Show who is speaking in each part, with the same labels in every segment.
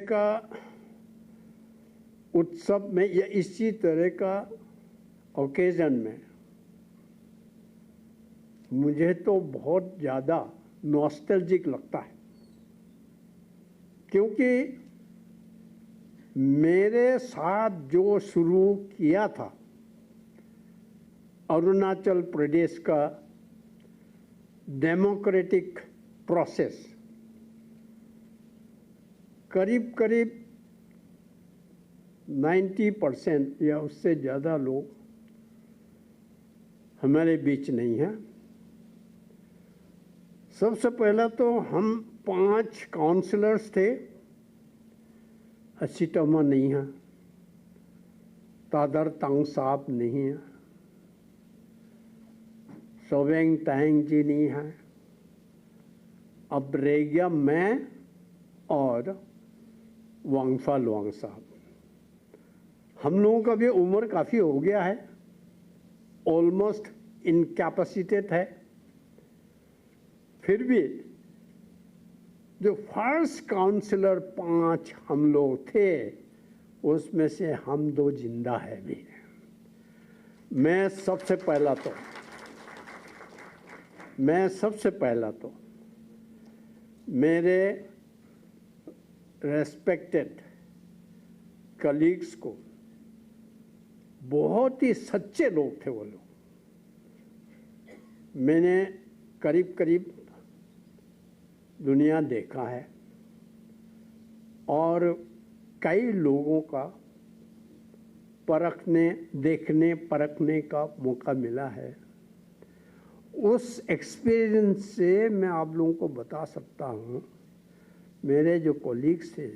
Speaker 1: का उत्सव में या इसी तरह का ओकेजन में मुझे तो बहुत ज़्यादा नॉस्टैल्जिक लगता है, क्योंकि मेरे साथ जो शुरू किया था अरुणाचल प्रदेश का डेमोक्रेटिक प्रोसेस, करीब करीब 90% या उससे ज़्यादा लोग हमारे बीच नहीं हैं। सबसे पहला तो हम 5 काउंसलर्स थे, असीटमा नहीं है, तादर तांग साहब नहीं है, सोवेंग तांग जी नहीं है, अब रह गया मैं और वांगफा लुआंग साहब। हम लोगों का भी उम्र काफ़ी हो गया है, ऑलमोस्ट इनकैपेसिटेड है, फिर भी जो फर्स्ट काउंसलर 5 हम लोग थे उसमें से हम 2 जिंदा है भी। मैं सबसे पहला तो मेरे रेस्पेक्टेड कलीग्स को, बहुत ही सच्चे लोग थे वो लोग, मैंने करीब करीब दुनिया देखा है और कई लोगों का देखने परखने का मौका मिला है। उस एक्सपीरियंस से मैं आप लोगों को बता सकता हूँ, मेरे जो कोलीग्स थे,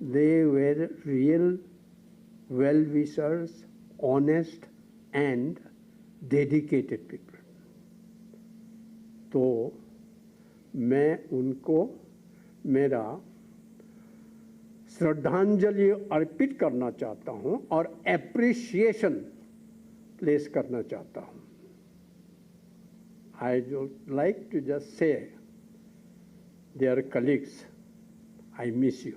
Speaker 1: they were real well wishers, honest and dedicated people. तो मैं उनको मेरा श्रद्धांजलि अर्पित करना चाहता हूं और एप्रिसिएशन प्लेस करना चाहता हूं। I would like to just say their colleagues, I miss you.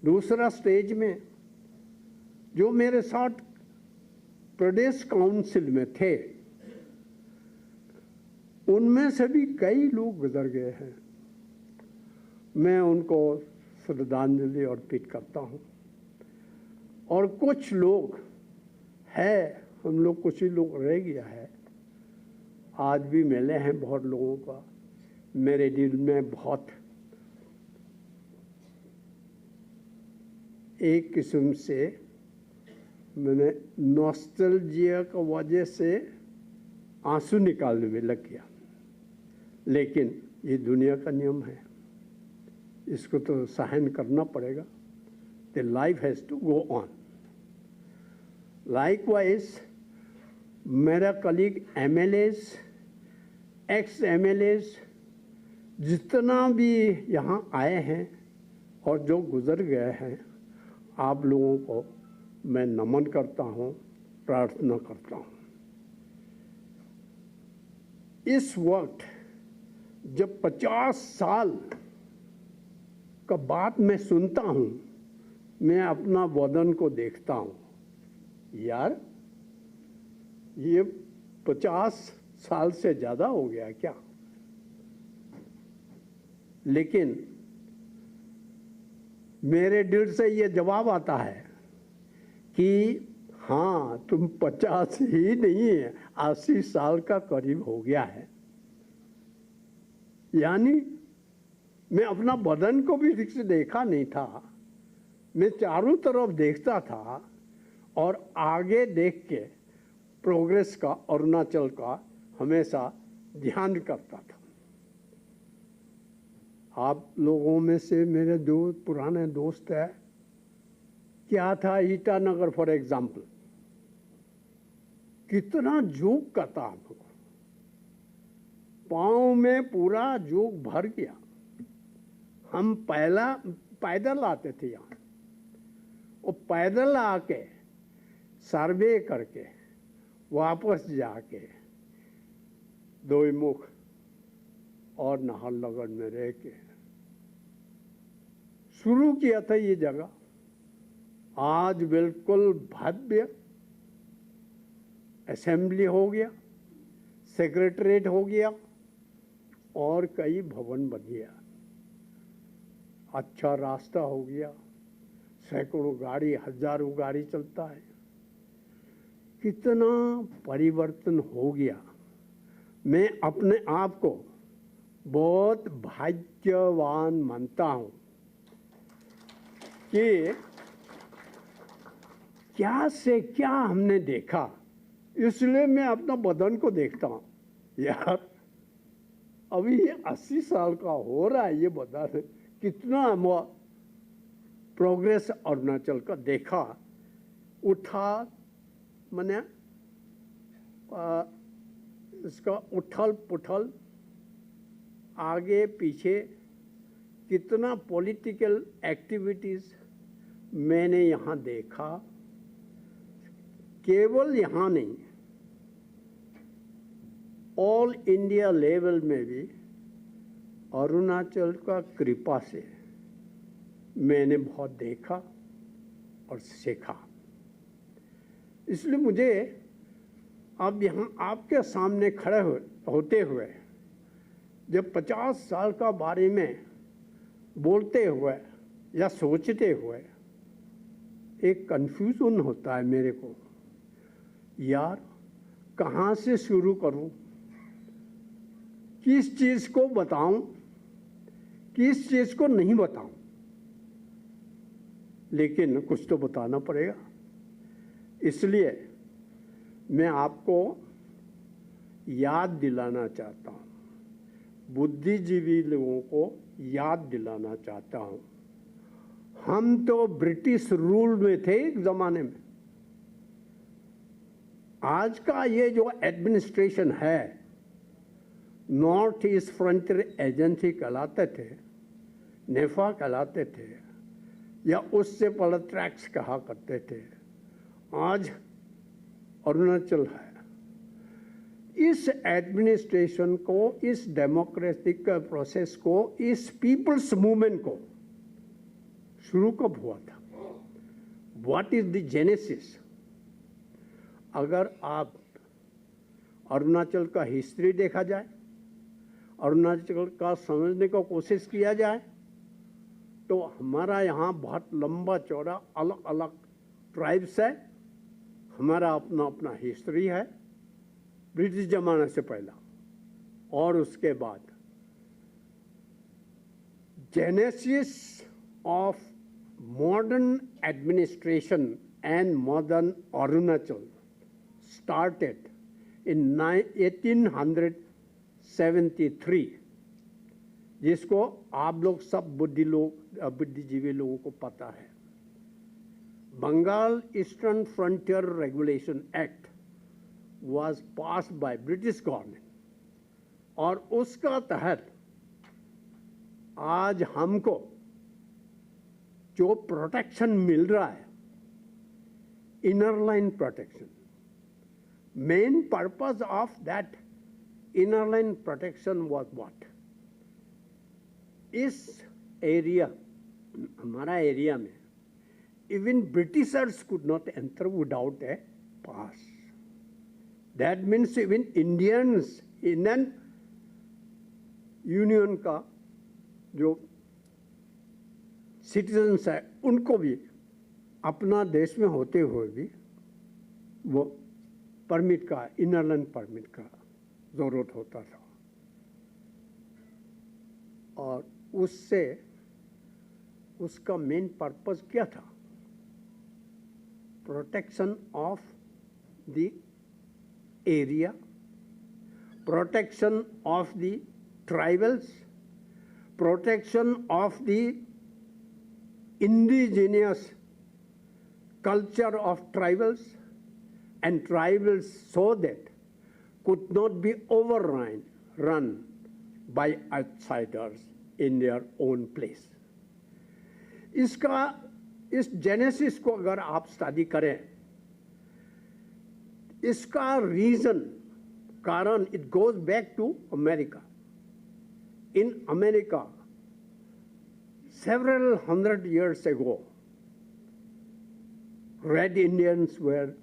Speaker 1: दूसरा स्टेज में जो मेरे साथ प्रदेश काउंसिल में थे, उनमें से भी कई लोग गुजर गए हैं। मैं उनको श्रद्धांजलि अर्पित करता हूँ। और कुछ लोग हैं, हम लोग कुछ ही लोग रह गया है, आज भी मिले हैं बहुत लोगों का। मेरे दिल में बहुत एक किस्म से मैंने नॉस्टैल्जिया की वजह से आंसू निकालने में लग गया, लेकिन ये दुनिया का नियम है, इसको तो सहन करना पड़ेगा। The life has to go on. Likewise मेरा कलीग एमएलएज, एक्स एमएलएज जितना भी यहाँ आए हैं और जो गुजर गए हैं, आप लोगों को मैं नमन करता हूँ, प्रार्थना करता हूँ। इस वक्त जब 50 साल का बात मैं सुनता हूँ, मैं अपना वतन को देखता हूँ, यार ये 50 साल से ज़्यादा हो गया क्या? लेकिन मेरे दिल से ये जवाब आता है कि हाँ, तुम 50 ही नहीं है, 80 साल का करीब हो गया है। यानी मैं अपना बदन को भी ठीक से देखा नहीं था, मैं चारों तरफ देखता था और आगे देख के प्रोग्रेस का, अरुणाचल का हमेशा ध्यान करता था। आप लोगों में से मेरे दो पुराने दोस्त हैं, क्या था ईटानगर फॉर एग्जाम्पल, कितना जोग का था हमको, पाँव में पूरा जोग भर गया। हम पहला पैदल आते थे यहाँ, और पैदल आके सर्वे करके वापस जाके दोईमुख और नाहरलगुन में रह के शुरू किया था ये जगह, आज बिल्कुल भव्य असेंबली हो गया, सेक्रेटरीट हो गया और कई भवन बन गया। अच्छा रास्ता हो गया, सैकड़ों गाड़ी, हजारों गाड़ी चलता है। कितना परिवर्तन हो गया। मैं अपने आप को बहुत भाग्यवान मानता हूँ कि क्या से क्या हमने देखा। इसलिए मैं अपना बदन को देखता हूँ, यार अभी ये 80 साल का हो रहा है, ये बदन कितना प्रोग्रेस अरुणाचल का देखा। उठा मैंने इसका उठल पुठल, आगे पीछे कितना पॉलिटिकल एक्टिविटीज मैंने यहाँ देखा। केवल यहाँ नहीं, ऑल इंडिया लेवल में भी अरुणाचल का कृपा से मैंने बहुत देखा और सीखा। इसलिए मुझे अब यहाँ आपके सामने खड़े होते हुए जब 50 साल का बारे में बोलते हुए या सोचते हुए एक कन्फ्यूजन होता है मेरे को, यार कहाँ से शुरू करूं, किस चीज़ को बताऊं, किस चीज़ को नहीं बताऊं। लेकिन कुछ तो बताना पड़ेगा। इसलिए मैं आपको याद दिलाना चाहता हूं, बुद्धिजीवी लोगों को याद दिलाना चाहता हूं, हम तो ब्रिटिश रूल में थे एक ज़माने में। आज का ये जो एडमिनिस्ट्रेशन है, नॉर्थ ईस्ट फ्रंटियर एजेंसी कहलाते थे, नेफा कहलाते थे, या उससे पहले ट्रैक्स कहा करते थे, आज अरुणाचल है। इस एडमिनिस्ट्रेशन को, इस डेमोक्रेटिक प्रोसेस को, इस पीपल्स मूवमेंट को शुरू कब हुआ था? What is the genesis? अगर आप अरुणाचल का हिस्ट्री देखा जाए, अरुणाचल का समझने को कोशिश किया जाए, तो हमारा यहाँ बहुत लंबा चौड़ा अलग अलग ट्राइब्स है, हमारा अपना अपना हिस्ट्री है, ब्रिटिश जमाने से पहला और उसके बाद। Genesis of modern administration and modern Arunachal started in 1873, जिसको आप लोग सब बुद्धिजीवी लोगों को पता है। Bengal Eastern Frontier Regulation Act was passed by British government, और उसका तहत आज हमको जो प्रोटेक्शन मिल रहा है, inner line protection, main purpose of that inner line protection was what? इस एरिया, हमारा एरिया में even Britishers could not enter without a pass. That means even Indians, Indian union का जो सिटीजन्स है, उनको भी अपना देश में होते हुए भी वो परमिट का, इनर लाइन परमिट का ज़रूरत होता था। और उससे उसका मेन पर्पस क्या था? Protection of the area, protection of the tribals, protection of the indigenous culture of tribals, and tribals so that could not be run by outsiders in their own place. इस genesis को अगर आप study करें, इसका reason, कारण, it goes back to America. In America several hundred years ago, Red Indians were